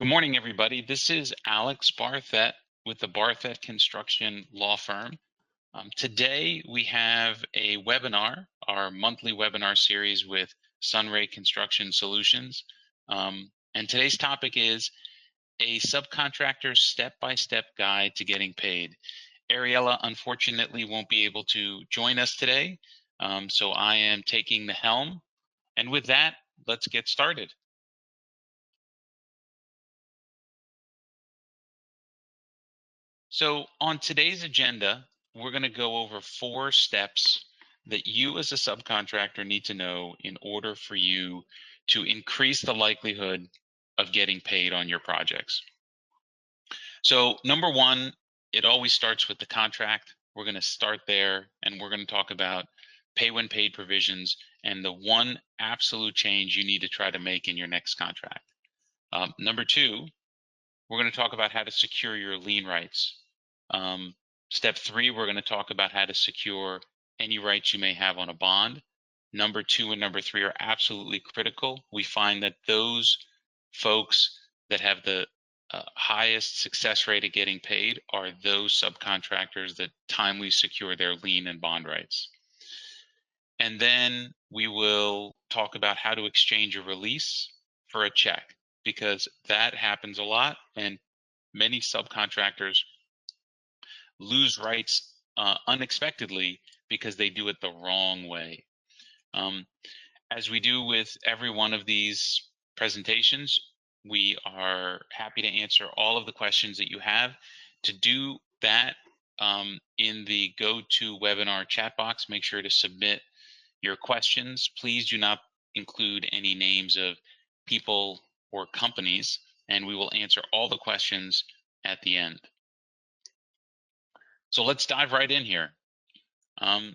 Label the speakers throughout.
Speaker 1: Good morning, everybody. This is Alex Barthet with the Barthet Construction Law Firm. Today we have a webinar, our monthly webinar series with SunRay Construction Solutions. And today's topic is a subcontractor's step-by-step guide to getting paid. Ariella unfortunately won't be able to join us today, so I am taking the helm. And with that, let's get started. So on today's agenda, we're going to go over 4 steps that you as a subcontractor need to know in order for you to increase the likelihood of getting paid on your projects. So number 1, it always starts with the contract. We're going to start there, and we're going to talk about pay when paid provisions and the one absolute change you need to try to make in your next contract. Number 2, we're going to talk about how to secure your lien rights. Step 3, we're going to talk about how to secure any rights you may have on a bond. Number 2 and number 3 are absolutely critical. We find that those folks that have the highest success rate of getting paid are those subcontractors that timely secure their lien and bond rights. And then we will talk about how to exchange a release for a check, because that happens a lot, and many subcontractors lose rights unexpectedly because they do it the wrong way. As we do with every one of these presentations, we are happy to answer all of the questions that you have. To do that, in the GoToWebinar chat box, make sure to submit your questions. Please do not include any names of people or companies, and we will answer all the questions at the end. So let's dive right in here.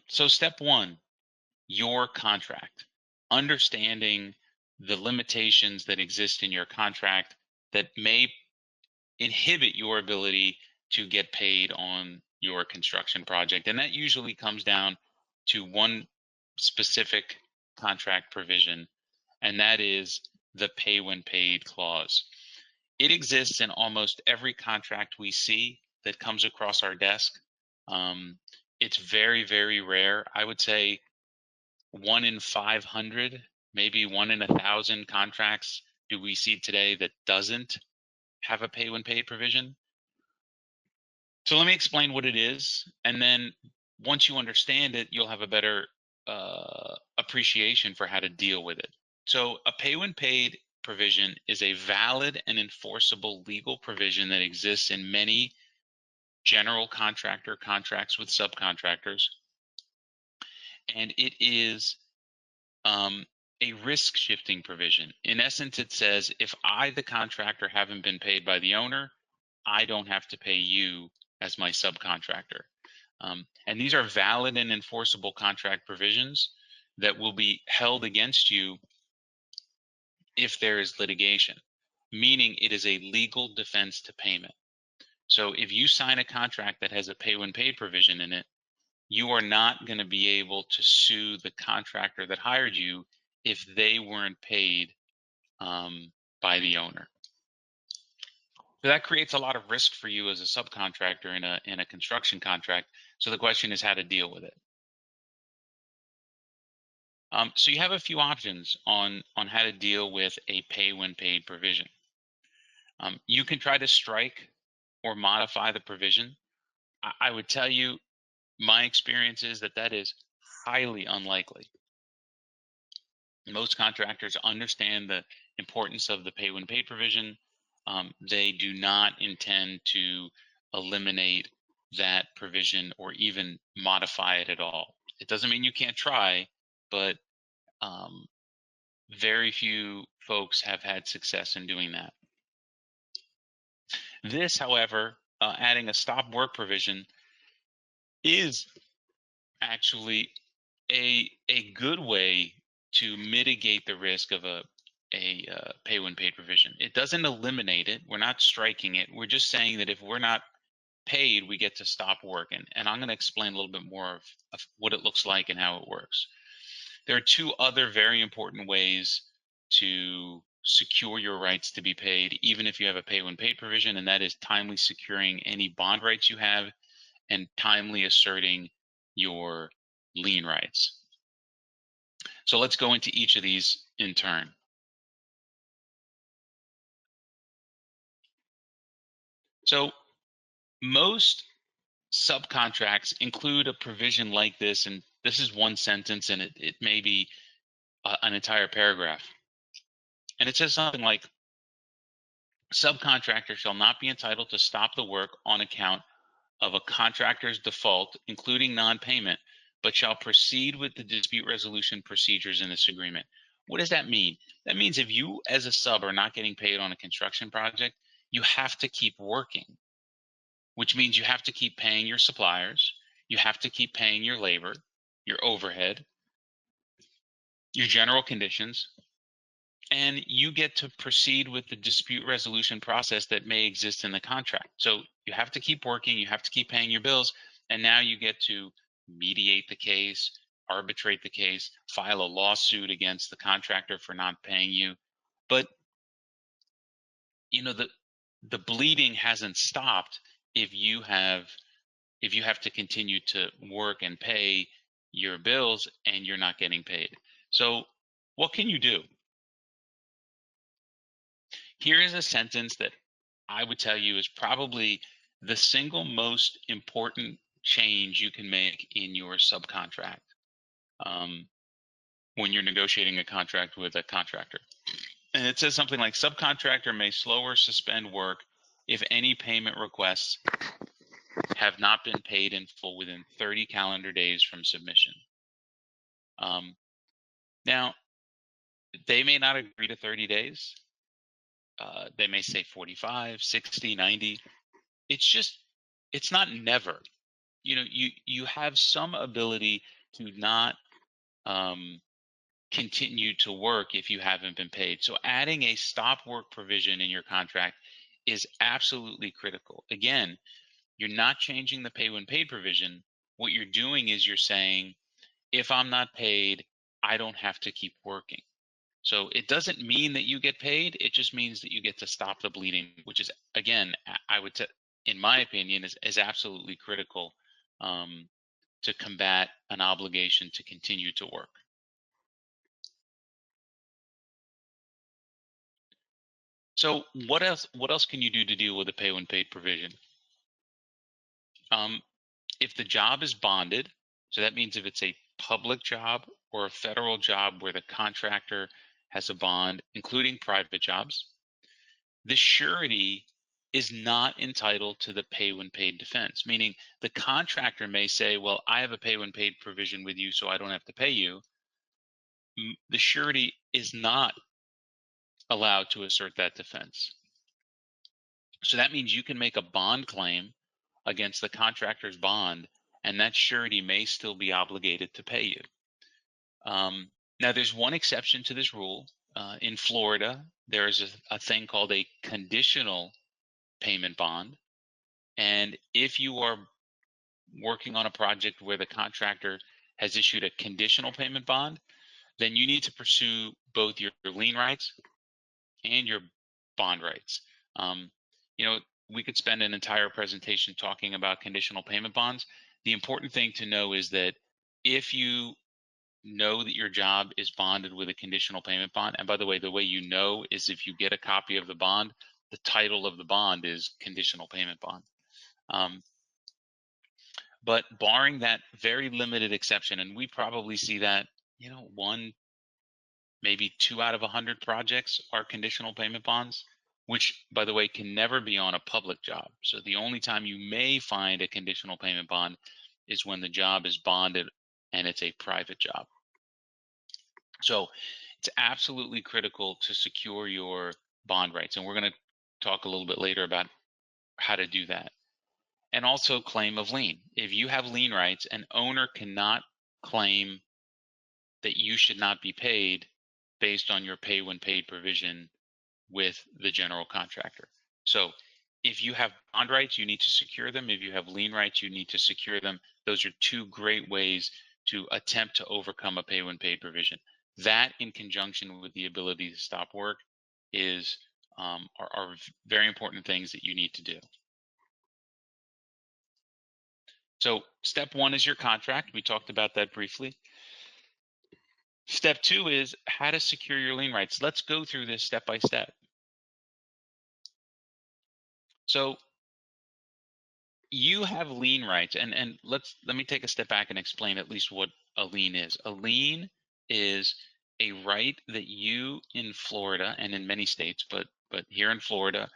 Speaker 1: So step 1, your contract. Understanding the limitations that exist in your contract that may inhibit your ability to get paid on your construction project. And that usually comes down to one specific contract provision, and that is the pay when paid clause. It exists in almost every contract we see that comes across our desk. It's very, very rare. I would say 1 in 500, maybe 1 in 1,000 contracts do we see today that doesn't have a pay when paid provision. So let me explain what it is, and then once you understand it, you'll have a better appreciation for how to deal with it. So a pay when paid provision is a valid and enforceable legal provision that exists in many general contractor contracts with subcontractors, and it is a risk shifting provision. In essence, it says if I, the contractor, haven't been paid by the owner, I don't have to pay you as my subcontractor. And these are valid and enforceable contract provisions that will be held against you if there is litigation, meaning it is a legal defense to payment. So if you sign a contract that has a pay when paid provision in it, you are not going to be able to sue the contractor that hired you if they weren't paid by the owner. So that creates a lot of risk for you as a subcontractor in a construction contract. So the question is how to deal with it. So you have a few options on how to deal with a pay when paid provision. You can try to strike or modify the provision. I would tell you, my experience is that is highly unlikely. Most contractors understand the importance of the pay when paid provision. They do not intend to eliminate that provision or even modify it at all. It doesn't mean you can't try, but very few folks have had success in doing that. This, however, adding a stop work provision is actually a good way to mitigate the risk of a pay when paid provision. It doesn't eliminate it. We're not striking it. We're just saying that if we're not paid, we get to stop work. And I'm going to explain a little bit more of what it looks like and how it works. There are 2 other very important ways to secure your rights to be paid, even if you have a pay when paid provision, and that is timely securing any bond rights you have and timely asserting your lien rights. So let's go into each of these in turn. So most subcontracts include a provision like this, and this is one sentence, and it may be an entire paragraph. And it says something like, subcontractor shall not be entitled to stop the work on account of a contractor's default, including non-payment, but shall proceed with the dispute resolution procedures in this agreement. What does that mean? That means if you as a sub are not getting paid on a construction project, you have to keep working, which means you have to keep paying your suppliers, you have to keep paying your labor, your overhead, your general conditions, and you get to proceed with the dispute resolution process that may exist in the contract. So you have to keep working, you have to keep paying your bills, and now you get to mediate the case, arbitrate the case, file a lawsuit against the contractor for not paying you. But you know, the bleeding hasn't stopped if you have to continue to work and pay your bills and you're not getting paid. So what can you do? Here is a sentence that I would tell you is probably the single most important change you can make in your subcontract when you're negotiating a contract with a contractor. And it says something like, subcontractor may slow or suspend work if any payment requests have not been paid in full within 30 calendar days from submission. Now, they may not agree to 30 days. They may say 45, 60, 90. It's not never. You know, you have some ability to not continue to work if you haven't been paid. So adding a stop work provision in your contract is absolutely critical. Again, you're not changing the pay when paid provision. What you're doing is you're saying, if I'm not paid, I don't have to keep working. So it doesn't mean that you get paid. It just means that you get to stop the bleeding, which is, again, I would say, in my opinion, is absolutely critical to combat an obligation to continue to work. So what else can you do to deal with a pay when paid provision? If the job is bonded, so that means if it's a public job or a federal job where the contractor has a bond, including private jobs, the surety is not entitled to the pay when paid defense, meaning the contractor may say, well, I have a pay when paid provision with you, so I don't have to pay you. The surety is not allowed to assert that defense. So that means you can make a bond claim against the contractor's bond, and that surety may still be obligated to pay you. Now, there's one exception to this rule. In Florida, there is a thing called a conditional payment bond. And if you are working on a project where the contractor has issued a conditional payment bond, then you need to pursue both your lien rights and your bond rights. You know, we could spend an entire presentation talking about conditional payment bonds. The important thing to know is that if you know that your job is bonded with a conditional payment bond, and by the way you know is if you get a copy of the bond, the title of the bond is conditional payment bond. But barring that very limited exception, and we probably see that, you know, maybe 2 out of 100 projects are conditional payment bonds, which, by the way, can never be on a public job. So the only time you may find a conditional payment bond is when the job is bonded and it's a private job. So it's absolutely critical to secure your bond rights. And we're going to talk a little bit later about how to do that. And also claim of lien. If you have lien rights, an owner cannot claim that you should not be paid based on your pay when paid provision with the general contractor. So if you have bond rights, you need to secure them. If you have lien rights, you need to secure them. Those are two great ways to attempt to overcome a pay when paid provision. That, in conjunction with the ability to stop work, are very important things that you need to do. So step one is your contract. We talked about that briefly. Step two is how to secure your lien rights. Let's go through this step by step. So you have lien rights, and let me take a step back and explain at least what a lien is. A lien is a right that you in Florida and in many states, but here in Florida,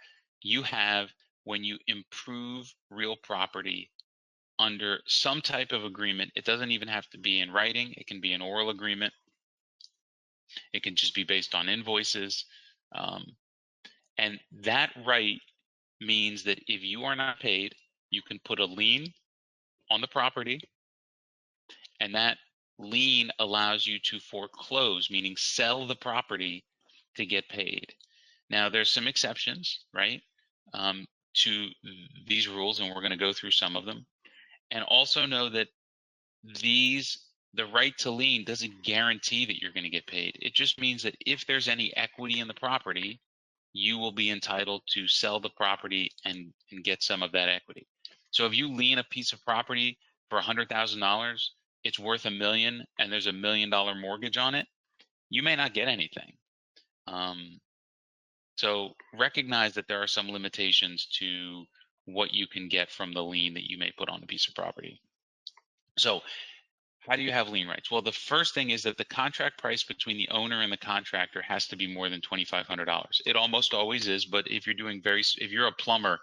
Speaker 1: you have when you improve real property under some type of agreement. It doesn't even have to be in writing. It can be an oral agreement. It can just be based on invoices. And that right means that if you are not paid, you can put a lien on the property, and that lien allows you to foreclose, meaning sell the property to get paid. Now, there's some exceptions, right, to these rules, and we're going to go through some of them. And also know that the right to lien doesn't guarantee that you're going to get paid. It just means that if there's any equity in the property, you will be entitled to sell the property and get some of that equity. So if you lien a piece of property for $100,000, it's worth $1 million, and there's $1 million mortgage on it, you may not get anything. So recognize that there are some limitations to what you can get from the lien that you may put on a piece of property. So how do you have lien rights? Well, the first thing is that the contract price between the owner and the contractor has to be more than $2,500. It almost always is, but if you're doing if you're a plumber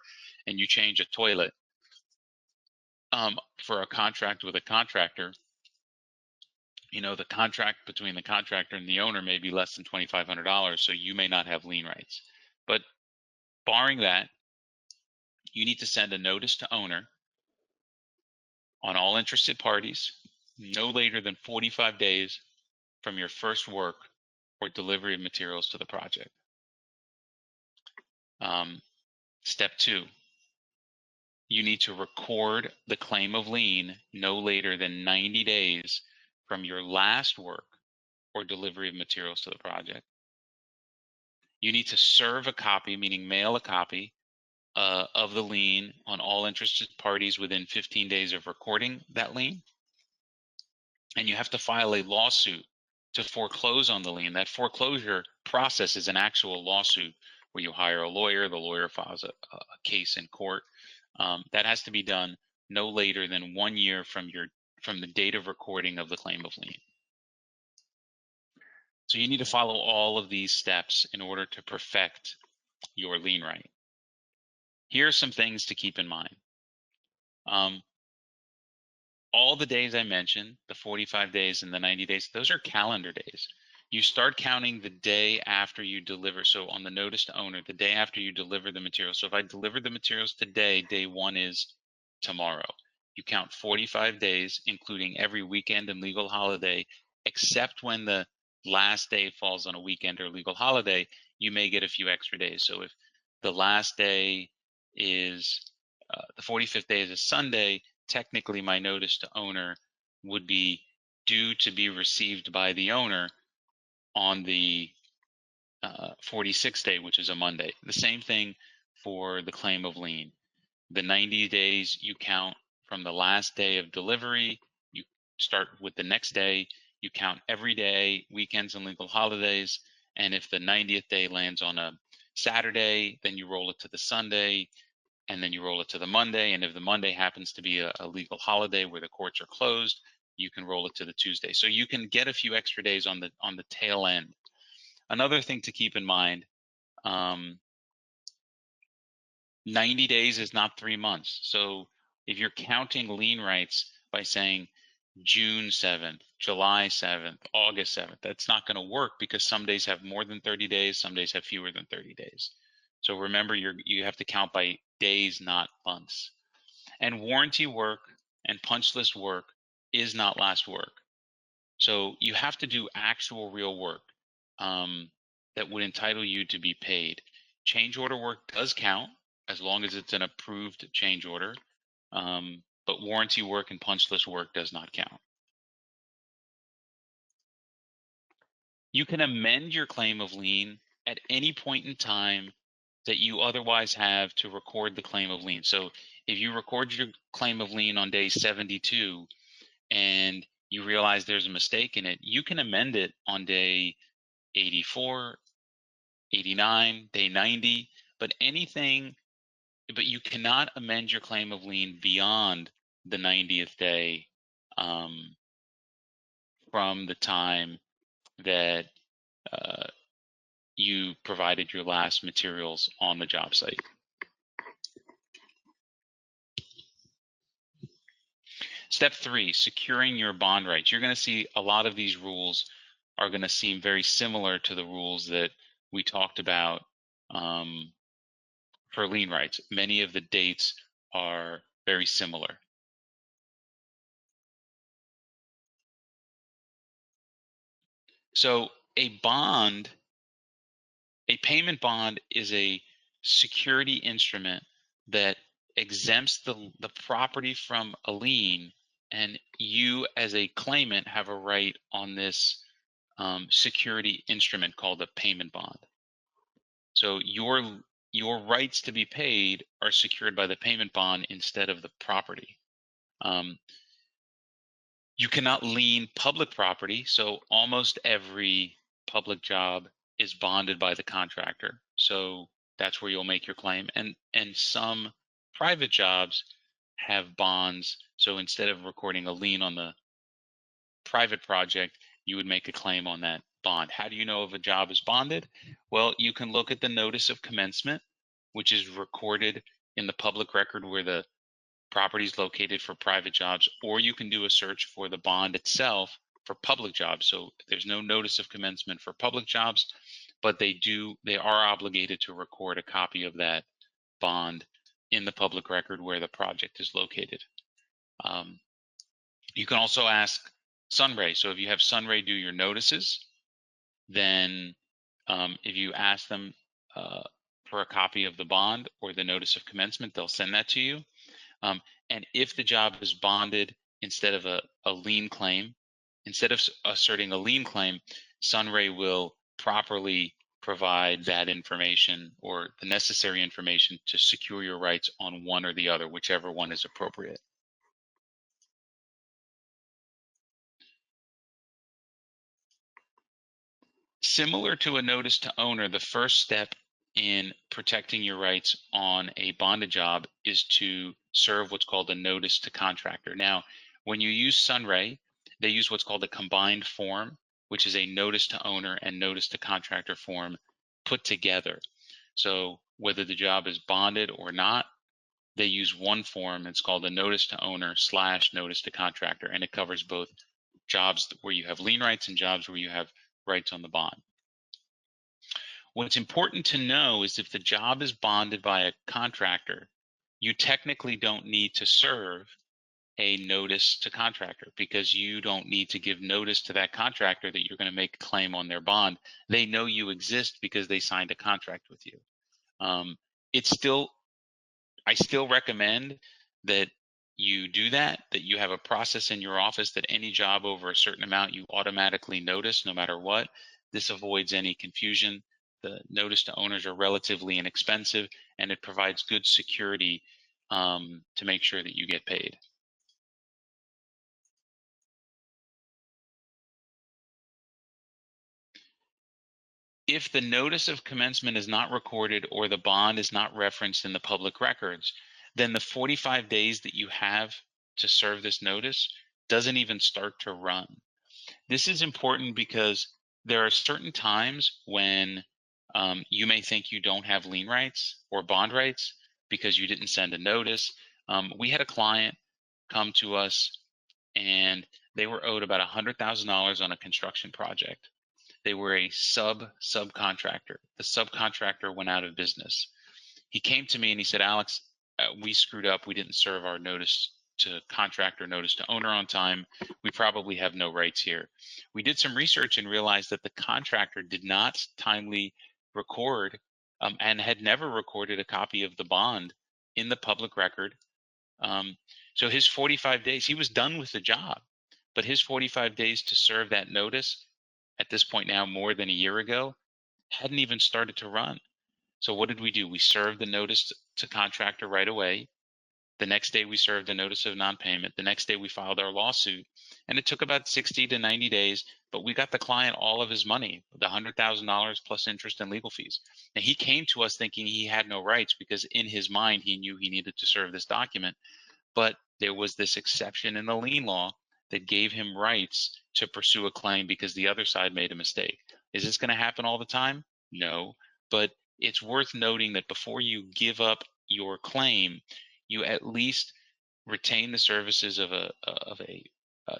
Speaker 1: and you change a toilet for a contract with a contractor, the contract between the contractor and the owner may be less than $2,500, so you may not have lien rights. But barring that, you need to send a notice to owner on all interested parties no later than 45 days from your first work or delivery of materials to the project. Step two, you need to record the claim of lien no later than 90 days from your last work or delivery of materials to the project. You need to serve a copy, meaning mail a copy of the lien on all interested parties within 15 days of recording that lien. And you have to file a lawsuit to foreclose on the lien. That foreclosure process is an actual lawsuit where you hire a lawyer, the lawyer files a case in court. That has to be done no later than 1 year from the date of recording of the claim of lien. So you need to follow all of these steps in order to perfect your lien right. Here are some things to keep in mind. All the days I mentioned, the 45 days and the 90 days, those are calendar days. You start counting the day after you deliver. So on the notice to owner, the day after you deliver the materials. So if I deliver the materials today, day one is tomorrow. You count 45 days, including every weekend and legal holiday, except when the last day falls on a weekend or legal holiday, you may get a few extra days. So if the last day is, the 45th day is a Sunday, technically my notice to owner would be due to be received by the owner on the 46th day, which is a Monday. The same thing for the claim of lien. The 90 days you count from the last day of delivery. You start with the next day. You count every day, weekends and legal holidays. And if the 90th day lands on a Saturday, then you roll it to the Sunday, and then you roll it to the Monday. And if the Monday happens to be a legal holiday where the courts are closed, you can roll it to the Tuesday. So you can get a few extra days on the tail end. Another thing to keep in mind, 90 days is not 3 months. So if you're counting lien rights by saying June 7th, July 7th, August 7th, that's not going to work because some days have more than 30 days, some days have fewer than 30 days. So remember, you have to count by days, not months. And warranty work and punch list work is not last work. So you have to do actual real work that would entitle you to be paid. Change order work does count as long as it's an approved change order, but warranty work and punch list work does not count. You can amend your claim of lien at any point in time that you otherwise have to record the claim of lien. So if you record your claim of lien on day 72 and you realize there's a mistake in it, you can amend it on day 84, 89, day 90, but you cannot amend your claim of lien beyond the 90th day from the time that you provided your last materials on the job site. Step 3, securing your bond rights. You're going to see a lot of these rules are going to seem very similar to the rules that we talked about for lien rights. Many of the dates are very similar. So a payment bond is a security instrument that exempts the property from a lien, and you as a claimant have a right on this security instrument called a payment bond. So your rights to be paid are secured by the payment bond instead of the property. You cannot lien public property, so almost every public job is bonded by the contractor. So that's where you'll make your claim. And some private jobs have bonds. So instead of recording a lien on the private project, you would make a claim on that bond. How do you know if a job is bonded? Well, you can look at the notice of commencement, which is recorded in the public record where the property is located for private jobs, or you can do a search for the bond itself for public jobs. So there's no notice of commencement for public jobs, but they are obligated to record a copy of that bond in the public record where the project is located. You can also ask SunRay. So if you have SunRay do your notices, then if you ask them for a copy of the bond or the notice of commencement, they'll send that to you. And if the job is bonded instead of a lien claim, instead of asserting a lien claim, SunRay will properly provide that information or the necessary information to secure your rights on one or the other, whichever one is appropriate. Similar to a notice to owner, the first step in protecting your rights on a bonded job is to serve what's called a notice to contractor. Now, when you use SunRay, they use what's called a combined form, which is a notice to owner and notice to contractor form put together. So whether the job is bonded or not, they use one form. It's called a notice to owner / notice to contractor, and it covers both jobs where you have lien rights and jobs where you have rights on the bond. What's important to know is if the job is bonded by a contractor, you technically don't need to serve a notice to contractor because you don't need to give notice to that contractor that you're going to make a claim on their bond. They know you exist because they signed a contract with you. I still recommend that you do that you have a process in your office that any job over a certain amount you automatically notice no matter what. This avoids any confusion. The notice to owners are relatively inexpensive, and it provides good security to make sure that you get paid. If the notice of commencement is not recorded or the bond is not referenced in the public records, then the 45 days that you have to serve this notice doesn't even start to run. This is important because there are certain times when you may think you don't have lien rights or bond rights because you didn't send a notice. We had a client come to us and they were owed about $100,000 on a construction project. They were a subcontractor. The subcontractor went out of business. He came to me and he said, Alex, we screwed up. We didn't serve our notice to contractor, notice to owner on time. We probably have no rights here. We did some research and realized that the contractor did not timely record and had never recorded a copy of the bond in the public record. So his 45 days, he was done with the job, but his 45 days to serve that notice at this point now more than a year ago hadn't even started to run. So what did we do? We served the notice to contractor right away. The next day we served a notice of non-payment. The next day we filed our lawsuit, and it took about 60 to 90 days, but we got the client all of his money, the $100,000 plus interest and legal fees. And he came to us thinking he had no rights because in his mind he knew he needed to serve this document, but there was this exception in the lien law that gave him rights to pursue a claim because the other side made a mistake. Is this going to happen all the time? No, but it's worth noting that before you give up your claim, you at least retain the services of a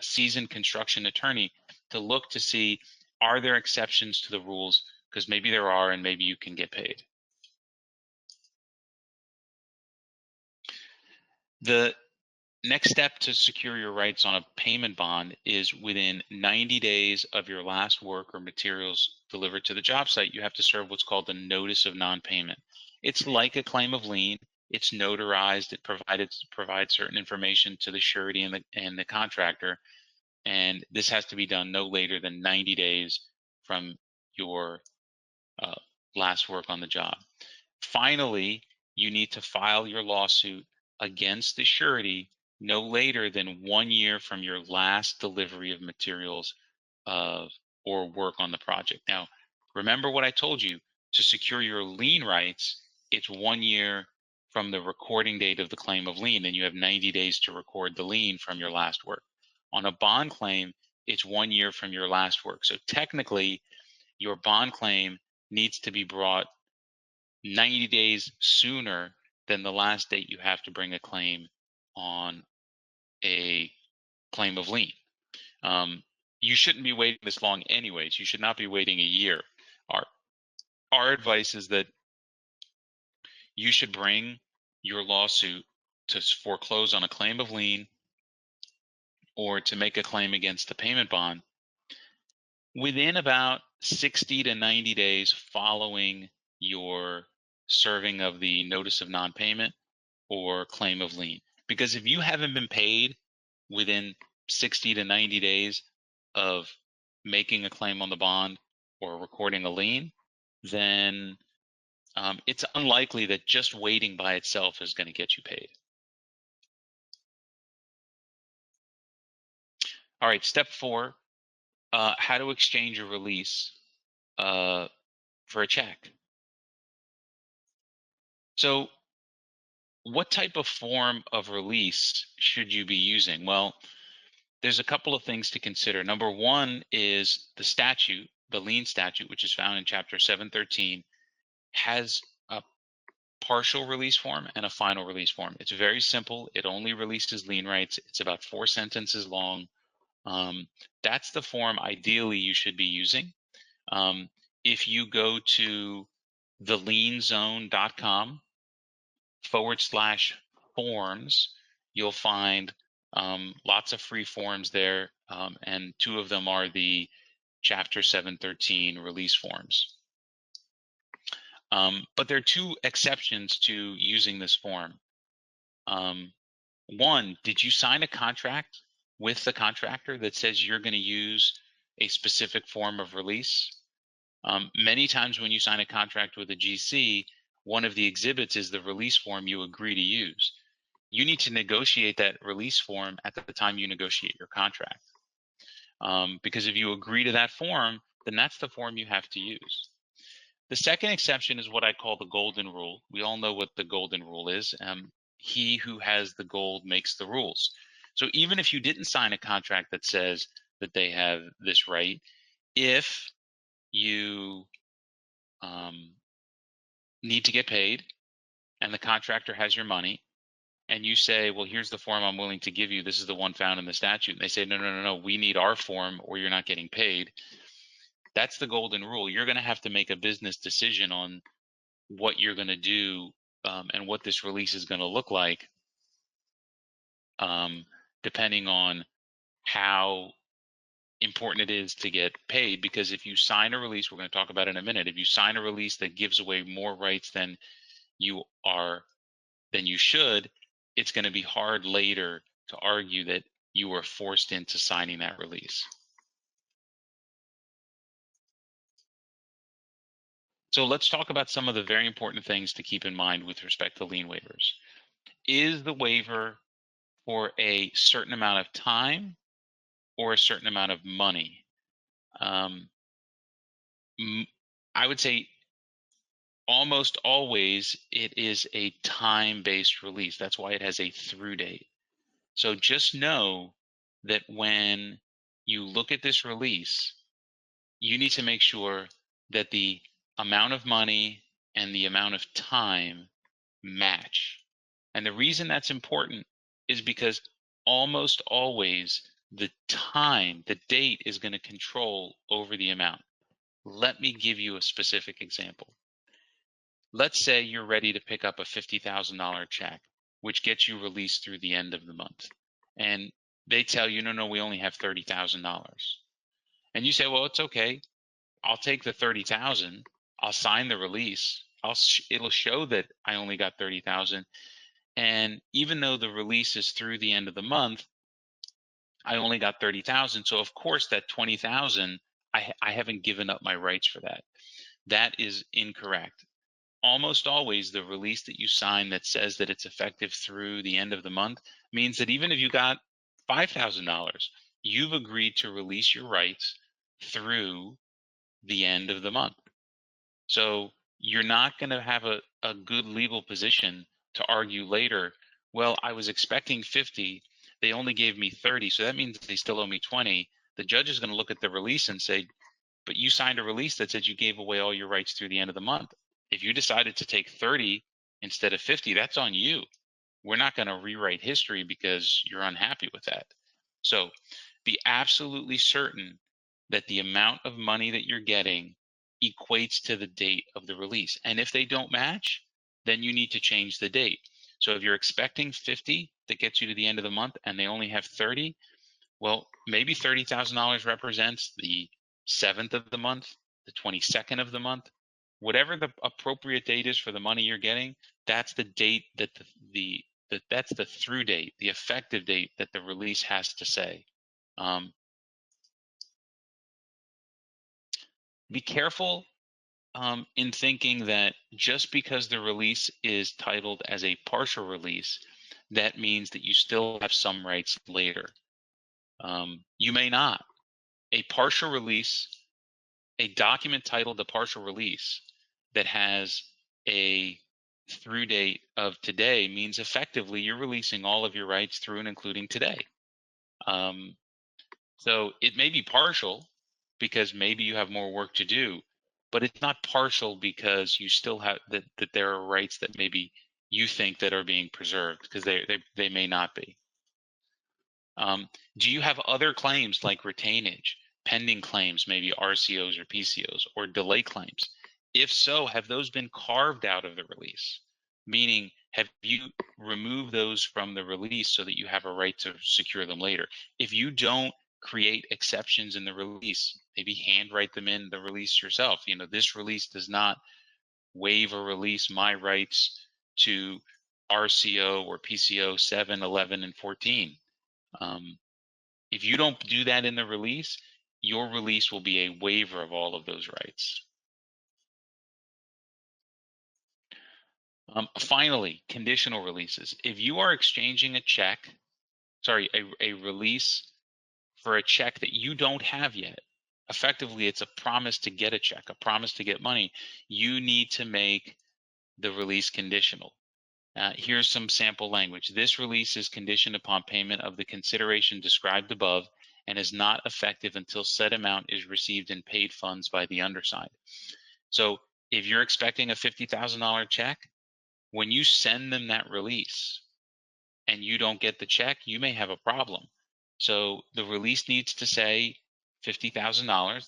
Speaker 1: seasoned construction attorney to look to see, are there exceptions to the rules? Because maybe there are, and maybe you can get paid. The next step to secure your rights on a payment bond is within 90 days of your last work or materials delivered to the job site, you have to serve what's called a notice of non-payment. It's like a claim of lien. It's notarized. It provides certain information to the surety and the contractor. And this has to be done no later than 90 days from your last work on the job. Finally, you need to file your lawsuit against the surety no later than 1 year from your last delivery of materials or work on the project. Now, remember what I told you, to secure your lien rights, it's 1 year from the recording date of the claim of lien, and you have 90 days to record the lien from your last work. On a bond claim, it's 1 year from your last work. So technically, your bond claim needs to be brought 90 days sooner than the last date you have to bring a claim on a claim of lien. You shouldn't be waiting this long anyways. You should not be waiting a year. Our advice is that you should bring your lawsuit to foreclose on a claim of lien or to make a claim against the payment bond within about 60 to 90 days following your serving of the notice of non-payment or claim of lien. Because if you haven't been paid within 60 to 90 days of making a claim on the bond or recording a lien, then it's unlikely that just waiting by itself is going to get you paid. All right, step 4, how to exchange a release for a check. So what type of form of release should you be using? Well, there's a couple of things to consider. Number one is the statute, the lien statute, which is found in Chapter 713, has a partial release form and a final release form. It's very simple. It only releases lien rights. It's about 4 sentences long. That's the form ideally you should be using. If you go to thelienzone.com/forms, you'll find lots of free forms there, and 2 of them are the Chapter 713 release forms. But there are 2 exceptions to using this form. One, did you sign a contract with the contractor that says you're going to use a specific form of release? Many times when you sign a contract with a GC, one of the exhibits is the release form you agree to use. You need to negotiate that release form at the time you negotiate your contract. Because if you agree to that form, then that's the form you have to use. The second exception is what I call the golden rule. We all know what the golden rule is. He who has the gold makes the rules. So even if you didn't sign a contract that says that they have this right, if you need to get paid and the contractor has your money and you say, well, here's the form I'm willing to give you, this is the one found in the statute, and they say, no, we need our form or you're not getting paid, that's the golden rule. You're going to have to make a business decision on what you're going to do and what this release is going to look like, depending on how important it is to get paid. Because if you sign a release, we're going to talk about it in a minute, if you sign a release that gives away more rights than you should, it's going to be hard later to argue that you were forced into signing that release. So let's talk about some of the very important things to keep in mind with respect to lien waivers. Is the waiver for a certain amount of time or a certain amount of money? I would say almost always it is a time-based release. That's why it has a through date. So just know that when you look at this release, you need to make sure that the amount of money and the amount of time match. And the reason that's important is because almost always the time, the date is going to control over the amount. Let me give you a specific example. Let's say you're ready to pick up a $50,000 check, which gets you released through the end of the month. And they tell you, no, we only have $30,000. And you say, well, it's okay. I'll take the 30,000. I'll sign the release. It'll show that I only got 30,000. And even though the release is through the end of the month, I only got 30,000. So of course that 20,000, I haven't given up my rights for that. That is incorrect. Almost always the release that you sign that says that it's effective through the end of the month means that even if you got $5,000, you've agreed to release your rights through the end of the month. So you're not going to have a good legal position to argue later, well, I was expecting 50, they only gave me 30, so that means they still owe me 20. The judge is going to look at the release and say, but you signed a release that said you gave away all your rights through the end of the month. If you decided to take 30 instead of 50, that's on you. We're not going to rewrite history because you're unhappy with that. So be absolutely certain that the amount of money that you're getting equates to the date of the release. And if they don't match, then you need to change the date. So if you're expecting 50 that gets you to the end of the month and they only have 30, well, maybe $30,000 represents the 7th of the month, the 22nd of the month, whatever the appropriate date is for the money you're getting. That's the date that that's the through date, the effective date that the release has to say. Be careful in thinking that just because the release is titled as a partial release, that means that you still have some rights later. You may not. A partial release, a document titled a partial release that has a through date of today means effectively you're releasing all of your rights through and including today. So it may be partial because maybe you have more work to do, but it's not partial because you still have that there are rights that maybe you think that are being preserved, because they may not be. Do you have other claims like retainage, pending claims, maybe RCOs or PCOs, or delay claims? If so, have those been carved out of the release? Meaning, have you removed those from the release so that you have a right to secure them later? If you don't create exceptions in the release, maybe handwrite them in the release yourself. You know, this release does not waive or release my rights to RCO or PCO 7, 11, and 14. If you don't do that in the release, your release will be a waiver of all of those rights. Finally, conditional releases. If you are exchanging a release for a check that you don't have yet, effectively it's a promise to get a check, a promise to get money, you need to make the release conditional. Here's some sample language. This release is conditioned upon payment of the consideration described above and is not effective until said amount is received in paid funds by the undersigned. So if you're expecting a $50,000 check, when you send them that release and you don't get the check, you may have a problem. So the release needs to say $50,000.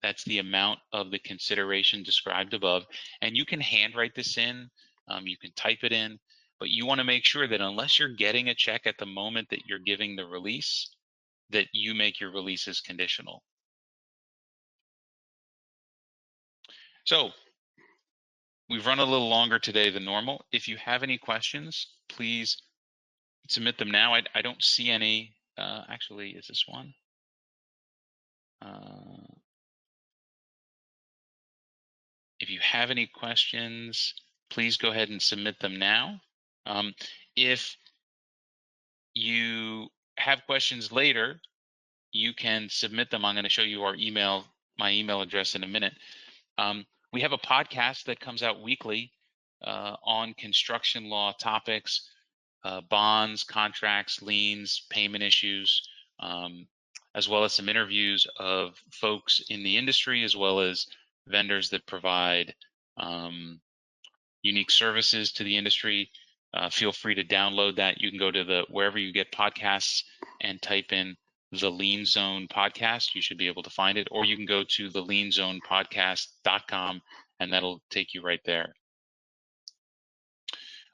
Speaker 1: That's the amount of the consideration described above. And you can handwrite this in, you can type it in, but you want to make sure that unless you're getting a check at the moment that you're giving the release, that you make your releases conditional. So we've run a little longer today than normal. If you have any questions, please submit them now. I don't see any. Actually, is this one? If you have any questions, please go ahead and submit them now. If you have questions later, you can submit them. I'm going to show you my email address in a minute. We have a podcast that comes out weekly on construction law topics, bonds, contracts, liens, payment issues, as well as some interviews of folks in the industry, as well as vendors that provide unique services to the industry. Feel free to download that. You can go to wherever you get podcasts and type in the Lien Zone podcast. You should be able to find it, or you can go to the lienzonepodcast.com and that'll take you right there.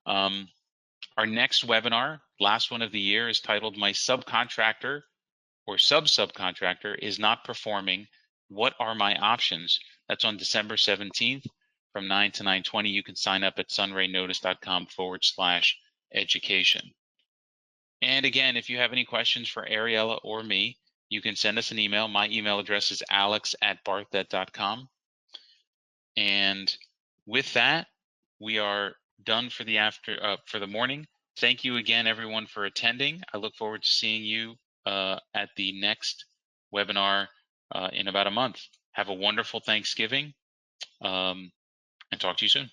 Speaker 1: Our next webinar, last one of the year, is titled My Subcontractor or Subcontractor is Not Performing. What are my options? That's on December 17th from 9 to 9:20. You can sign up at sunraynotice.com/education. And again, if you have any questions for Ariella or me, you can send us an email. My email address is alex@barthet.com. And with that, we are done for the morning. Thank you again, everyone, for attending. I look forward to seeing you at the next webinar in about a month. Have a wonderful Thanksgiving, and talk to you soon.